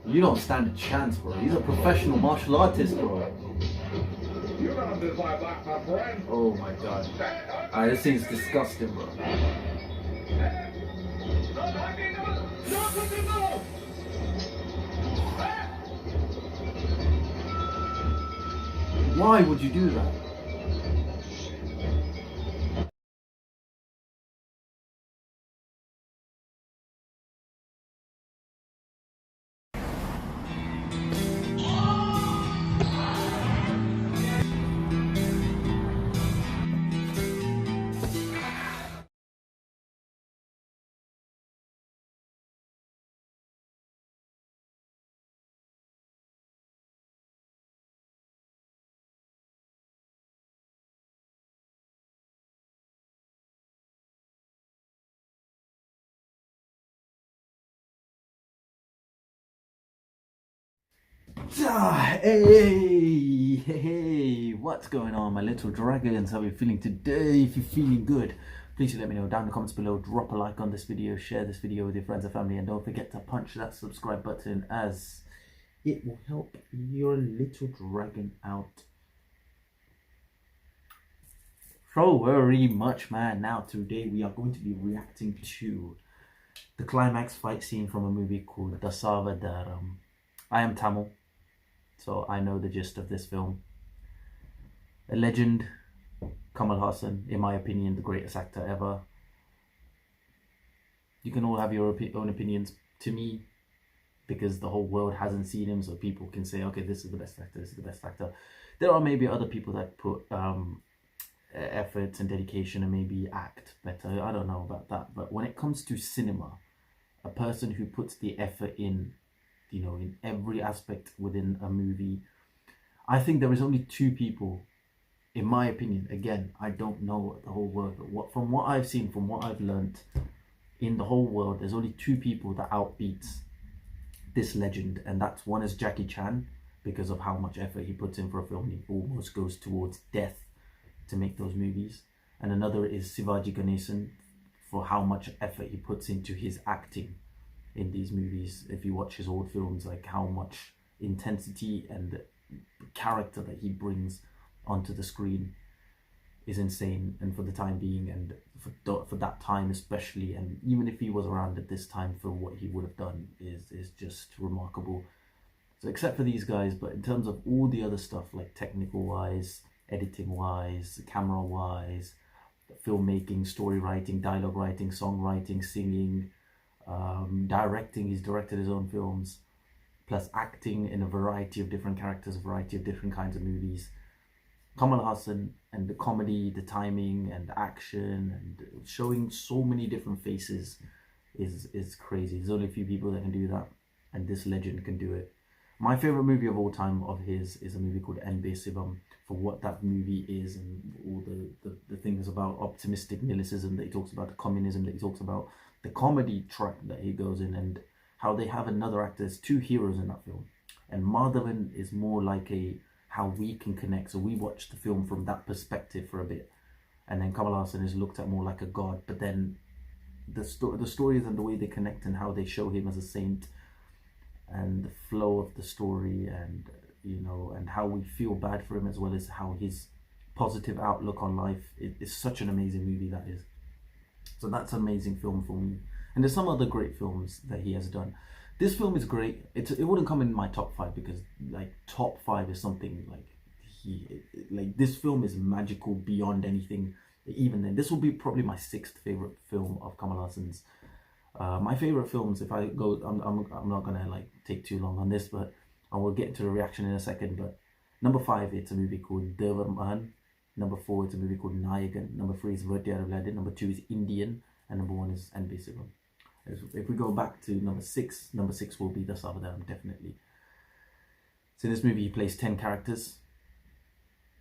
You don't stand a chance, bro. He's a professional martial artist, bro. You're gonna deserve that, my friend. Oh my god. This thing's disgusting, bro. Why would you do that? Hey, what's going on, my little dragons? How are you feeling today? If you're feeling good, please let me know down in the comments below. Drop a like on this video, share this video with your friends and family, and don't forget to punch that subscribe button, as it will help your little dragon out so very much, man. Now today we are going to be reacting to the climax fight scene from a movie called Dasavatharam. I am Tamil, so I know the gist of this film. A legend, Kamal Hassan, in my opinion, the greatest actor ever. You can all have your own opinions. To me, because the whole world hasn't seen him, so people can say, okay, this is the best actor, this is the best actor. There are maybe other people that put efforts and dedication and maybe act better. I don't know about that. But when it comes to cinema, a person who puts the effort in, you know, in every aspect within a movie, I think there is only two people, in my opinion. Again, I don't know the whole world, but from what I've seen, from what I've learned, in the whole world, there's only two people that outbeats this legend, and that's one is Jackie Chan, because of how much effort he puts in for a film. He almost goes towards death to make those movies. And another is Sivaji Ganesan, for how much effort he puts into his acting in these movies. If you watch his old films, like how much intensity and character that he brings onto the screen is insane. And for the time being, and for that time especially, and even if he was around at this time, for what he would have done is just remarkable. So except for these guys, but in terms of all the other stuff, like technical wise, editing wise, camera wise, filmmaking, story writing, dialogue writing, songwriting, singing, directing, he's directed his own films, plus acting in a variety of different characters, a variety of different kinds of movies. Kamal Hassan, and the comedy, the timing and the action, and showing so many different faces is crazy. There's only a few people that can do that, and this legend can do it. My favorite movie of all time of his is a movie called Dasavatharam, for what that movie is and all the things about optimistic nihilism that he talks about, the communism that he talks about, the comedy track that he goes in, and how they have another actor. There's two heroes in that film, and Madhavan is more like how we can connect. So we watch the film from that perspective for a bit, and then Kamal Hassan is looked at more like a god. But then the stories and the way they connect, and how they show him as a saint, and the flow of the story, and you know, and how we feel bad for him, as well as how his positive outlook on life. It's such an amazing movie, that is. So that's an amazing film for me. And there's some other great films that he has done. This film is great. It wouldn't come in my top 5, because like top 5 is something like this film is magical beyond anything. Even then, this will be probably my 6th favorite film of Kamal Hassan's. My favorite films, if I go, I'm not gonna like take too long on this, but I will get into the reaction in a second. But number 5, it's a movie called Dasavatharam. Number 4, it's a movie called Nayagan. Number 3 is Verdiyaravladin. Number 2 is Indian, and number 1 is Dasavatharam. If we go back to number 6 will be Dasavatharam, definitely. So in this movie, he plays 10 characters.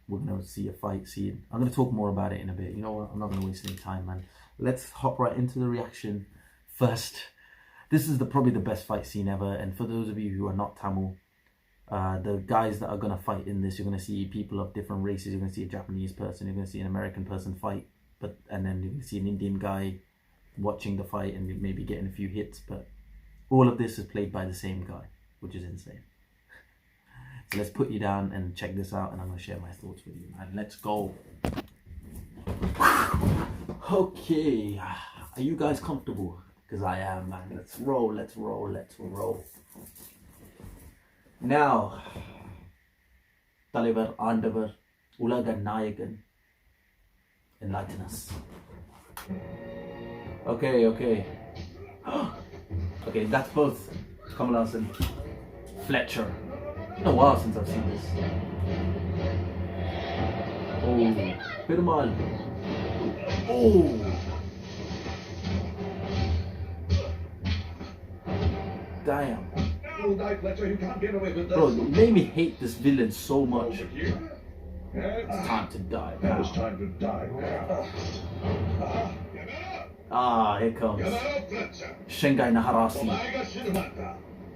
We're gonna see a fight scene. I'm gonna talk more about it in a bit. You know what? I'm not gonna waste any time, man. Let's hop right into the reaction. First, this is probably the best fight scene ever, and for those of you who are not Tamil, the guys that are going to fight in this, you're going to see people of different races. You're going to see a Japanese person, you're going to see an American person fight, and then you're going to see an Indian guy watching the fight and maybe getting a few hits, but all of this is played by the same guy. which is insane. So let's put you down and check this out, and I'm going to share my thoughts with you, man. Let's go. Okay, are you guys comfortable? Because I am, man. Let's roll, let's roll, let's roll. Now, Talivar, Andavar, Ulaga Nayagan, enlighten us. Okay. Okay, that's both Kamal Hassan, Fletcher. It's been a while since I've seen this. Oh, Perumal. Oh. Damn. You can't get away with this. Bro, it made me hate this villain so much. Over here. It's time to die. Now it's time to die. Ah, here comes Shingai Naharasi.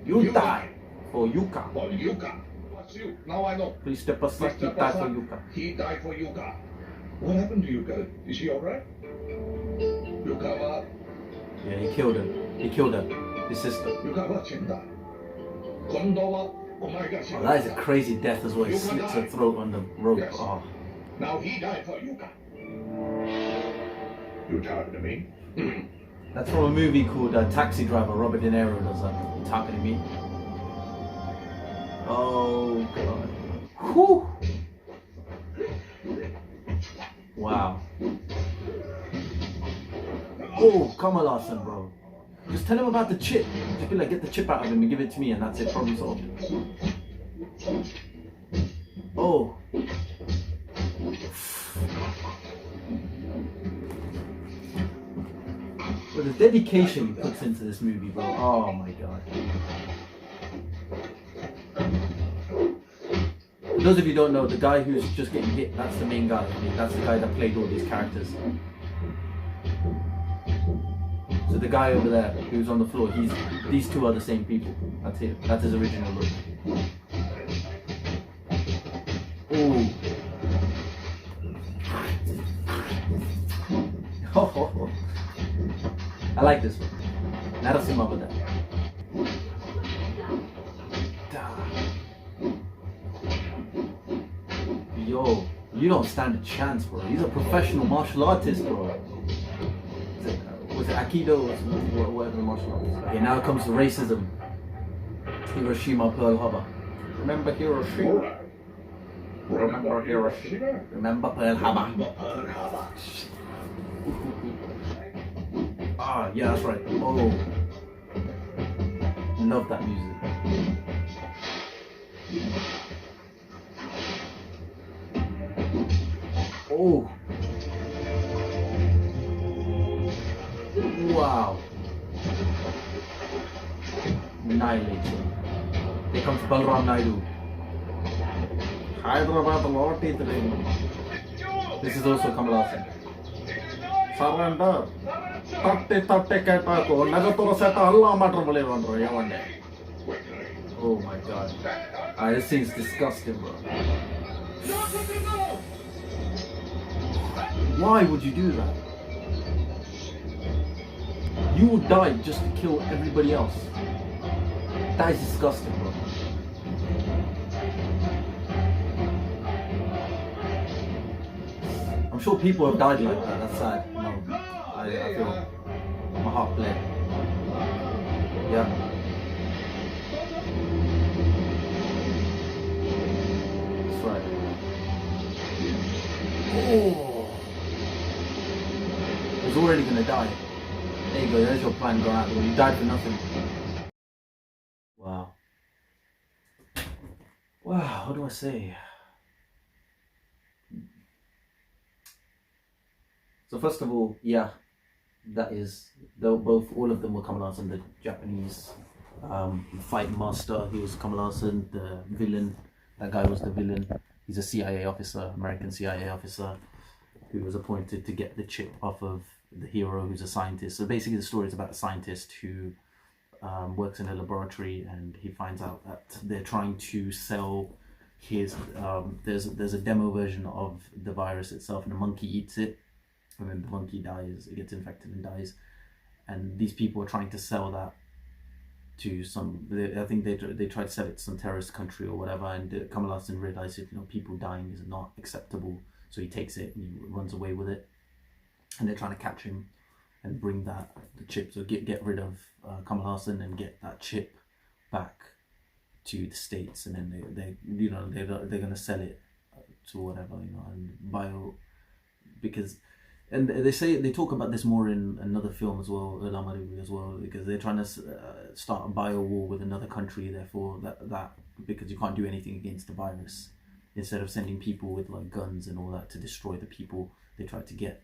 You die for Yuka. For Yuka. What's you? Now I know. Please step aside. He died for Yuka. He died for Yuka. What happened to Yuka? Is she alright? Yuka, Yeah, he killed him. He killed her. His sister. Yuka wa chinda. Kondo wa omae ga Oh, that is a crazy death as well. He slits her throat on the rope. Yes. Oh. Now he died for Yuka. You talking to me? That's from a movie called Taxi Driver. Robert De Niro does that. You talking to me? Oh god. Whew. Wow. Oh, Kamal Hassan, bro. Just tell him about the chip. Just be like, get the chip out of him and give it to me, and that's it. Problem solved. Oh. But the dedication he puts into this movie, bro. Oh my god. For those of you who don't know, the guy who's just getting hit, that's the main guy. That's the guy that played all these characters. So the guy over there who's on the floor, these two are the same people. That's him. That's his original look. Ooh. Oh. I like this one. Narasimha over there. Yo, you don't stand a chance, bro. He's a professional martial artist, bro. Was it Aikido or whatever the martial art is? Okay, now comes the racism. Hiroshima, Pearl Harbor. Remember Hiroshima? Remember Hiroshima? Remember Pearl Harbor? Ah, yeah, that's right. Oh. Love that music. Oh. Wow. Annihilated. Here comes Balram Naidu. Hyderabad Lord is the name. This is also Kamal Hassan. Surrender. Tatte ketako. Nagatoro seta alla matter bole vandro yavande. Oh my god. This scene's disgusting, bro. Why would you do that? You will die just to kill everybody else. That is disgusting, bro. I'm sure people have died like that. That's sad. No, I feel my heart bled. Yeah. That's right. Oh. He's already gonna die. There you go, there's your plan going out the way. You died for nothing. Wow. Wow, what do I say? So first of all, yeah, that is, all of them were Kamal Hassan, the Japanese fight master. He was Kamal Hassan, the villain. That guy was the villain. He's a CIA officer, American CIA officer, who was appointed to get the chip off of the hero, who's a scientist. So basically the story is about a scientist who works in a laboratory, and he finds out that they're trying to sell his there's a demo version of the virus itself, and a monkey eats it, and then the monkey dies. It gets infected and dies, and these people are trying to sell that to some. I think they tried to sell it to some terrorist country or whatever, and Kamal Hassan realized that people dying is not acceptable, so he takes it and he runs away with it, and they're trying to catch him and bring the chip, so get rid of Kamal Hassan and get that chip back to the States, and then they're gonna sell it to whatever, and bio, because. And they talk about this more in another film as well, as well, because they're trying to start a bio war with another country. Therefore, that because you can't do anything against the virus, instead of sending people with like guns and all that to destroy the people, they try to get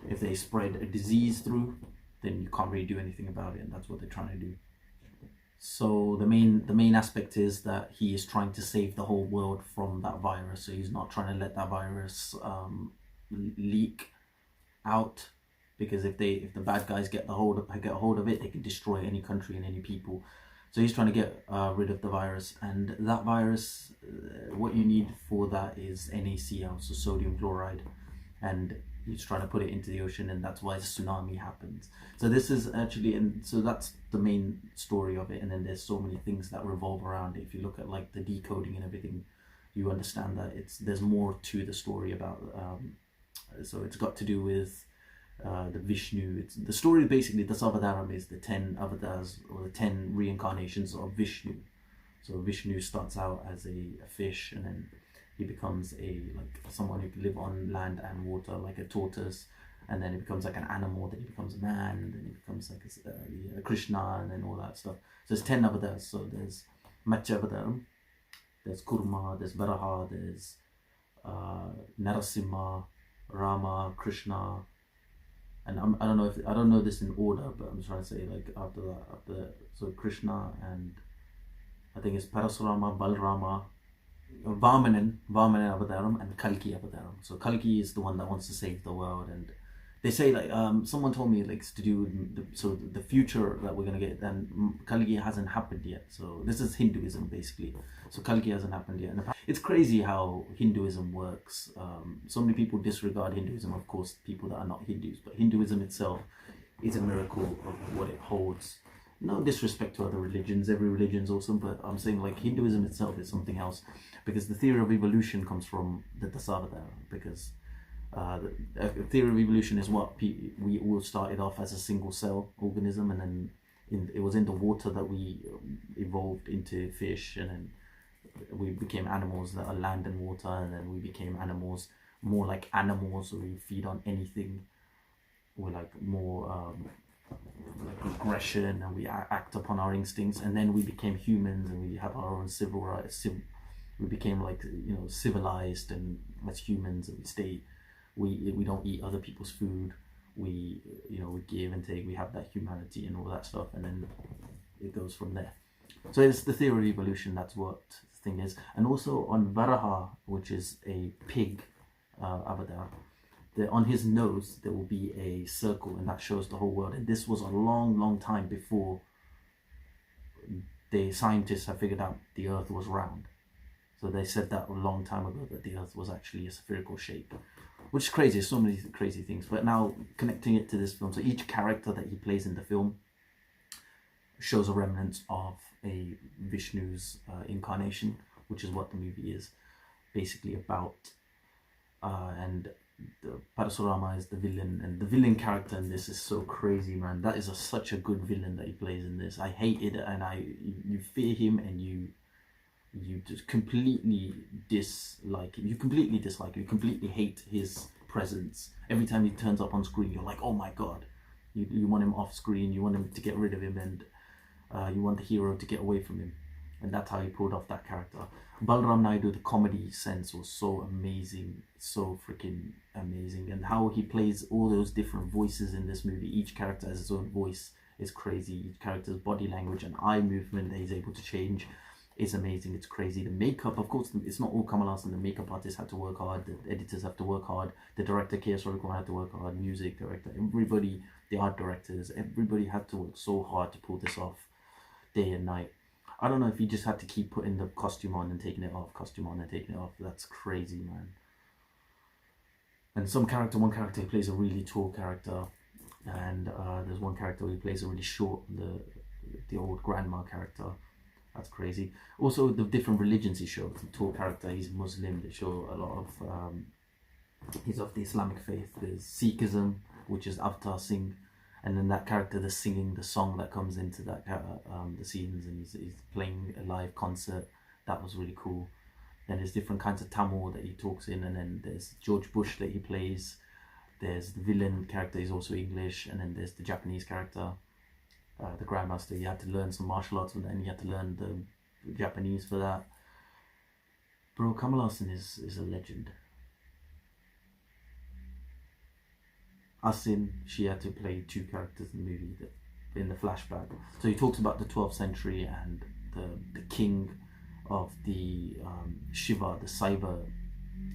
if they spread a disease through, then you can't really do anything about it, and that's what they're trying to do. So the main aspect is that he is trying to save the whole world from that virus. So he's not trying to let that virus leak out, because if the bad guys get a hold of it, they can destroy any country and any people. So he's trying to get rid of the virus, and that virus, what you need for that is NaCl, so sodium chloride, and he's trying to put it into the ocean, and that's why the tsunami happens. So this is actually, and so that's the main story of it, and then there's so many things that revolve around it. If you look at like the decoding and everything, you understand that there's more to the story about. So it's got to do with the Vishnu. The story basically, Dasavatharam is the 10 avatars or the 10 reincarnations of Vishnu. So Vishnu starts out as a fish, and then he becomes someone who can live on land and water, like a tortoise, and then he becomes like an animal, then he becomes a man, and then he becomes like a Krishna, and then all that stuff. So there's 10 avatars. So there's Matsya, there's Kurma, there's Varaha, there's Narasimha, Rama, Krishna, and I don't know this in order, but I'm trying to say like after so Krishna, and I think it's Parasurama, Balrama, Vamanan Avataram, and Kalki Avataram. So Kalki is the one that wants to save the world, and they say like someone told me like it's to do with the future that we're gonna get, and Kalki hasn't happened yet. So this is Hinduism basically. So Kalki hasn't happened yet, and it's crazy how Hinduism works. So many people disregard Hinduism, of course, people that are not Hindus, but Hinduism itself is a miracle of what it holds. No disrespect to other religions, every religion is awesome, but I'm saying like Hinduism itself is something else, because the theory of evolution comes from the Dasavatharam, because the theory of evolution is what we all started off as a single cell organism, and then it was in the water that we evolved into fish, and then we became animals that are land and water, and then we became animals more like animals, so we feed on anything. We're like more like aggression, and we act upon our instincts, and then we became humans, and we have our own civil rights. We became like civilized, and as humans, and we don't eat other people's food. We we give and take. We have that humanity and all that stuff, and then it goes from there. So it's the theory of evolution. That's what the thing is. And also on Varaha, which is a pig avatar, on his nose there will be a circle, and that shows the whole world. And this was a long time before the scientists have figured out the Earth was round. So they said that a long time ago, that the Earth was actually a spherical shape, which is crazy. So many crazy things. But now connecting it to this film, so each character that he plays in the film shows a remnant of a Vishnu's incarnation, which is what the movie is basically about. And the Parasurama is the villain, and the villain character in this is so crazy, man. That is such a good villain that he plays in this. I hated it, and you fear him, and you just completely dislike him. You completely hate his presence. Every time he turns up on screen, you're like, oh my god. You want him off screen, you want him to get rid of him, and you want the hero to get away from him. And that's how he pulled off that character. Balram Naidu, the comedy sense was so amazing, so freaking amazing. And how he plays all those different voices in this movie, each character has his own voice, is crazy. Each character's body language and eye movement that he's able to change is amazing. It's crazy. The makeup, of course, it's not all Kamal Hassan. The makeup artists had to work hard, the editors have to work hard, the director K.S. Ravikant had to work hard, music director, everybody, the art directors, everybody had to work so hard to pull this off day and night. I don't know if he just had to keep putting the costume on and taking it off, costume on and taking it off. That's crazy, man. And one character he plays a really tall character, and there's one character who plays a really short. the old grandma character. That's crazy. Also, the different religions he shows. The tall character, he's Muslim. They show a lot of. He's of the Islamic faith. There's Sikhism, which is Avatar Singh, and then that character, the singing, the song that comes into that the scenes, and he's playing a live concert. That was really cool. Then there's different kinds of Tamil that he talks in, and then there's George Bush that he plays. There's the villain character, he's also English, and then there's the Japanese character, the Grandmaster. He had to learn some martial arts, and then he had to learn the Japanese for that. Bro, Kamal Hassan is a legend. Asin, she had to play two characters in the movie in the flashback. So he talks about the 12th century and the king of the Shiva, the Saiva,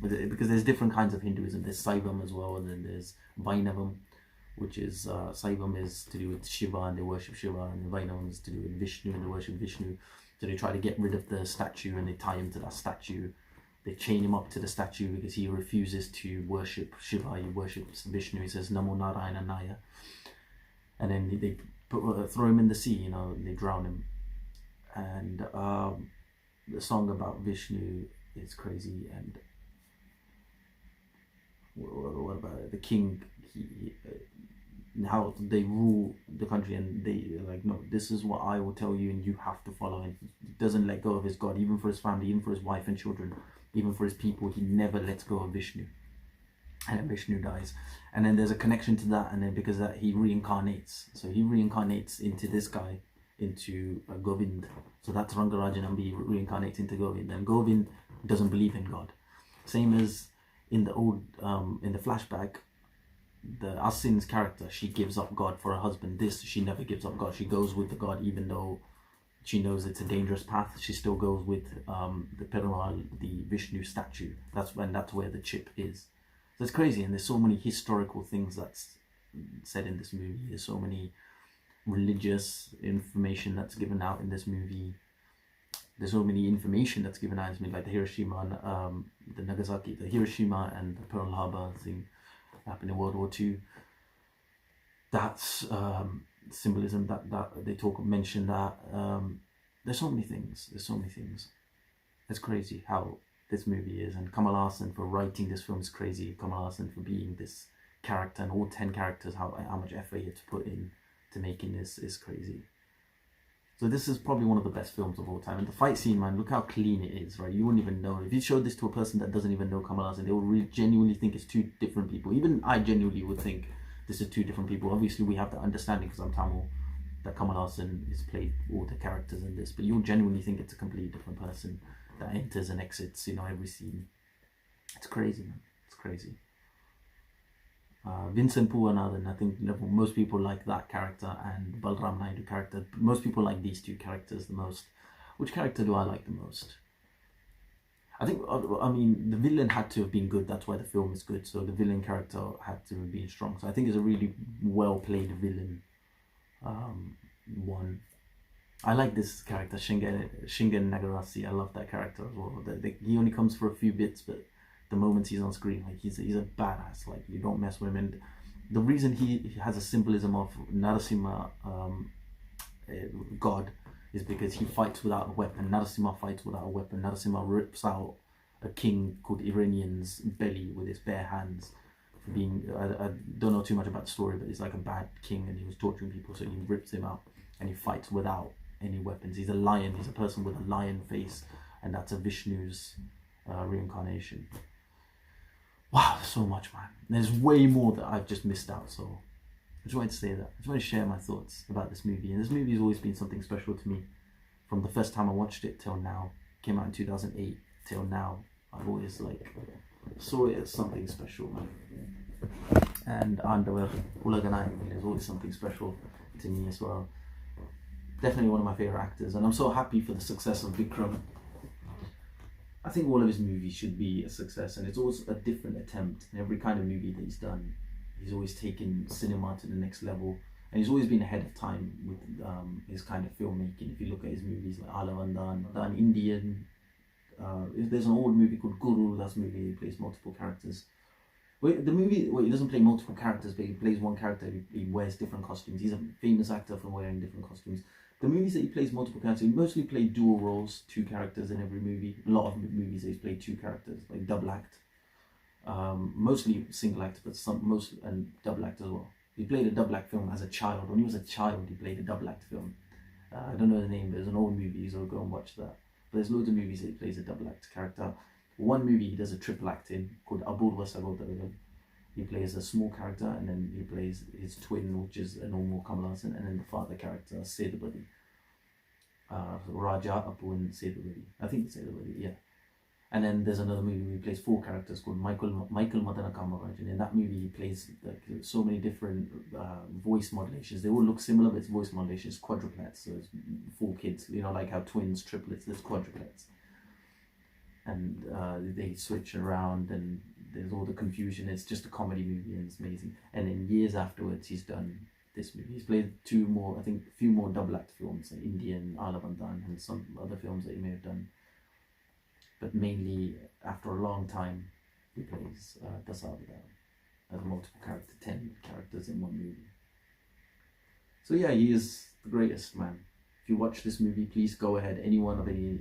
because there's different kinds of Hinduism. There's Saivam as well, and then there's Vainavam, which is Saivam is to do with Shiva and they worship Shiva, and Vainavam is to do with Vishnu and they worship Vishnu. So they try to get rid of the statue and they tie him to that statue. They chain him up to the statue because he refuses to worship Shiva, he worships Vishnu. He says Namo Narayana Naya. And then they throw him in the sea, they drown him. And the song about Vishnu is crazy. And what about it? The king, how they rule the country, and they're like, no, this is what I will tell you and you have to follow. And he doesn't let go of his God, even for his family, even for his wife and children, even for his people. He never lets go of Vishnu. And then Vishnu dies. And then there's a connection to that, and then because of that, he reincarnates. So he reincarnates into this guy, into Govind. So that's Rangarajanambi reincarnates into Govind. And Govind doesn't believe in God. Same as in the old, in the flashback, the Asin's character, she gives up God for her husband. She never gives up God. She goes with the God, even though she knows it's a dangerous path. She still goes with the Perumal, the Vishnu statue. That's where the chip is. So it's crazy, and there's so many historical things that's said in this movie. There's so many religious information that's given out in this movie. There's so many information that's given out in this movie, like the Hiroshima and the Nagasaki, the Hiroshima and the Pearl Harbor thing happened in World War II. That's symbolism that they mention that. There's so many things. It's crazy how this movie is, and Kamal Hassan for writing this film is crazy. Kamal Hassan for being this character, and all 10 characters, how much effort he had to put in to making this is crazy. So this is probably one of the best films of all time. And the fight scene, man, look how clean it is, right? You wouldn't even know. If you showed this to a person that doesn't even know Kamal Hassan, they would really genuinely think it's two different people. Even I genuinely would think this is two different people. Obviously, we have the understanding, because I'm Tamil, that Kamal Hassan has played all the characters in this, but you'll genuinely think it's a completely different person that enters and exits, every scene. It's crazy, man. It's crazy. Vincent Puvanathan, I think most people like that character, and Balram Naidu character. Most people like these two characters the most. Which character do I like the most? I think, the villain had to have been good. That's why the film is good. So the villain character had to have been strong. So I think it's a really well played villain. One. I like this character, Shingen Nagarasi. I love that character as well. He only comes for a few bits, but the moments he's on screen, like he's a badass. Like, you don't mess with him. And the reason he has a symbolism of Narasimha, God, is because he fights without a weapon. Narasimha fights without a weapon. Narasimha rips out a king called Iranian's belly with his bare hands. For being, I don't know too much about the story, but he's like a bad king and he was torturing people, so he rips him out and he fights without any weapons. He's a lion. He's a person with a lion face, and that's a Vishnu's reincarnation. Wow, so much, man. There's way more that I've just missed out, so I just wanted to say that. I just wanted to share my thoughts about this movie. And this movie has always been something special to me. From the first time I watched it till now. It came out in 2008 till now. I've always saw it as something special, man. And Andavar Ulaganai is always something special to me as well. Definitely one of my favorite actors, and I'm so happy for the success of Vikram. I think all of his movies should be a success, and it's always a different attempt. In every kind of movie that he's done, he's always taken cinema to the next level, and he's always been ahead of time with his kind of filmmaking. If you look at his movies like Alavandan, Dan Indian, there's an old movie called Guru. That's a movie he plays multiple characters. He doesn't play multiple characters, but he plays one character. He wears different costumes. He's a famous actor for wearing different costumes. The movies that he plays multiple characters, he mostly played dual roles, 2 characters in every movie. A lot of movies that he's played 2 characters, like double act. Mostly single act, but and double act as well. He played a double act film as a child. When he was a child, he played a double act film. I don't know the name, but it's an old movie, so go and watch that. But there's loads of movies that he plays a double act character. One movie he does a triple act in called Apurva Sagodharan. He plays a small character, and then he plays his twin, which is a normal Kamal Hassan, and then the father character, Sethupathi. Raja, Apu, and Sethupathi. I think it's Sethupathi, yeah. And then there's another movie where he plays 4 characters called Michael Madana Kamaraj. And in that movie, he plays so many different voice modulations. They all look similar, but it's voice modulations, quadruplets. So it's 4 kids, like how twins, triplets, there's quadruplets. And they switch around, and there's all the confusion. It's just a comedy movie, and it's amazing. And then years afterwards, he's done this movie. He's played 2 more, I think, a few more double act films, like Indian, Alabandan, and some other films that he may have done. But mainly, after a long time, he plays Dasavatharam as a multiple character, 10 characters in one movie. So yeah, he is the greatest, man. If you watch this movie, please go ahead. Anyone of any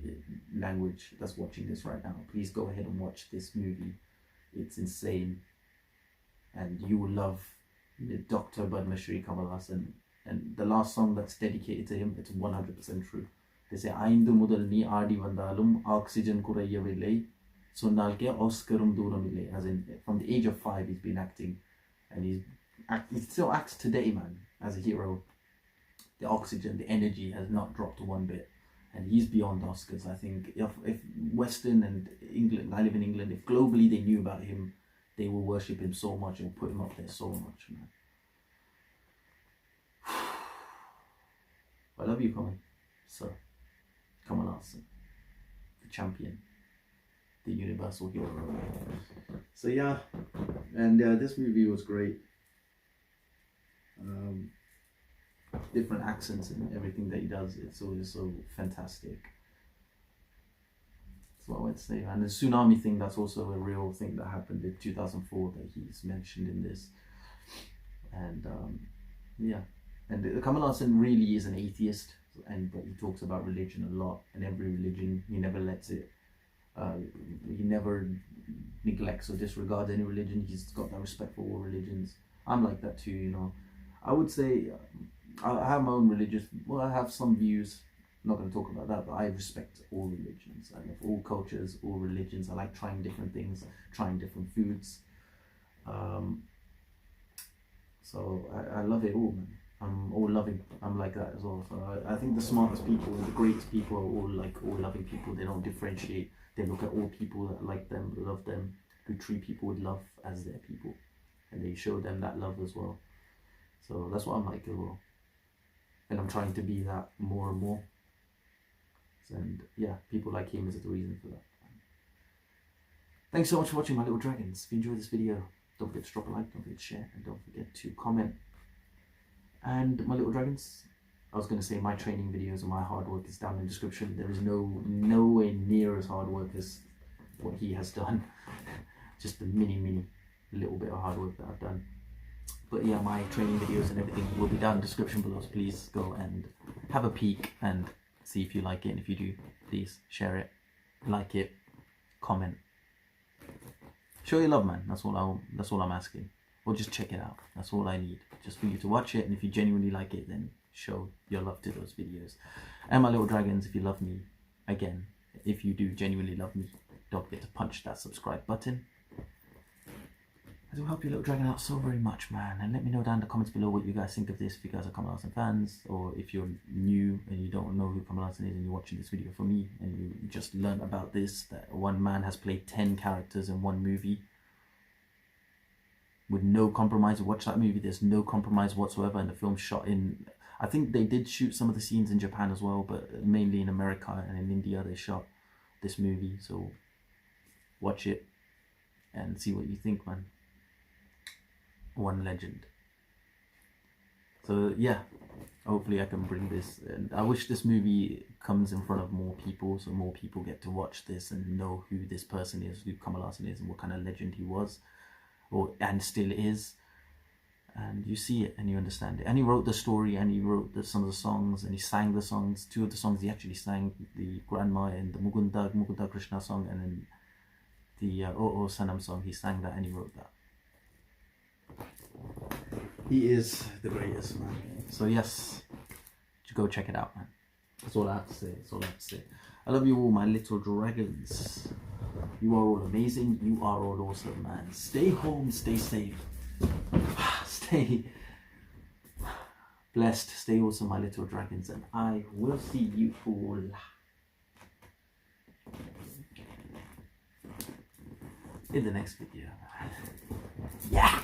language that's watching this right now, please go ahead and watch this movie. It's insane. And you will love Dr. Padma Shri Kamal Hassan. And the last song that's dedicated to him, it's 100% true. They say, "Aindu mudal ni aadi vandalum oxygen kurayaville, sonnalke Oscarum duramille." As in, from the age of 5, he's been acting, and he still acts today, man, as a hero. The oxygen, the energy has not dropped one bit, and he's beyond Oscars. I think if Western and England, I live in England, if globally they knew about him, they will worship him so much and put him up there so much, man. I love you, Kamal. So, Kamal Hassan, the champion, the universal hero. So yeah, and this movie was great. Different accents and everything that he does, it's always so fantastic. That's what I would say. And the tsunami thing, that's also a real thing that happened in 2004 that he's mentioned in this. And yeah, and Kamal Hassan really is an atheist, but he talks about religion a lot, and every religion, he never lets it, he never neglects or disregards any religion. He's got that respect for all religions. I'm like that too, I would say I have my own I have some views. I'm not going to talk about that, but I respect all religions. I love all cultures, all religions. I like trying different things, trying different foods. So I love it all, man. I'm all loving. I'm like that as well. So I think the smartest people, the greatest people are all loving people. They don't differentiate. They look at all people that like them, love them, who treat people with love as their people. And they show them that love as well. So that's what I'm like as well. And I'm trying to be that more and more. And yeah, people like him is the reason for that. Thanks so much for watching, my little dragons. If you enjoyed this video, don't forget to drop a like, don't forget to share, and don't forget to comment. And my little dragons, I was going to say my training videos and my hard work is down in the description. There is nowhere near as hard work as what he has done. Just a mini little bit of hard work that I've done. But yeah, my training videos and everything will be down in the description below, so please go and have a peek and see if you like it. And if you do, please share it, like it, comment, show your love, man. That's all I'm asking. Or just check it out. That's all I need, just for you to watch it. And if you genuinely like it, then show your love to those videos. And my little dragons, if you love me, again, if you do genuinely love me, don't forget to punch that subscribe button. I do help your little dragon out so very much, man. And let me know down in the comments below what you guys think of this. If you guys are Kamal Hassan fans, or if you're new and you don't know who Kamal Hassan is and you're watching this video for me and you just learned about this, that one man has played 10 characters in one movie with no compromise. Watch that movie, there's no compromise whatsoever, and the film shot in, I think they did shoot some of the scenes in Japan as well, but mainly in America and in India they shot this movie. So watch it and see what you think, man. One legend. So yeah, hopefully I can bring this, and I wish this movie comes in front of more people, so more people get to watch this and know who this person is, who Kamal Hassan is, and what kind of legend he was, and still is. and you see it and you understand it. And he wrote the story, and he wrote some of the songs, and he sang the songs. Two of the songs he actually sang, the Grandma and the Mukunda Krishna song, and then the O Sanam song. He sang that and he wrote that. He is the greatest, man. So yes, go check it out, man. That's all I have to say. That's all I have to say. I love you all, my little dragons. You are all amazing. You are all awesome, man. Stay home, stay safe. Stay blessed. Stay awesome, my little dragons. And I will see you all in the next video. Yeah.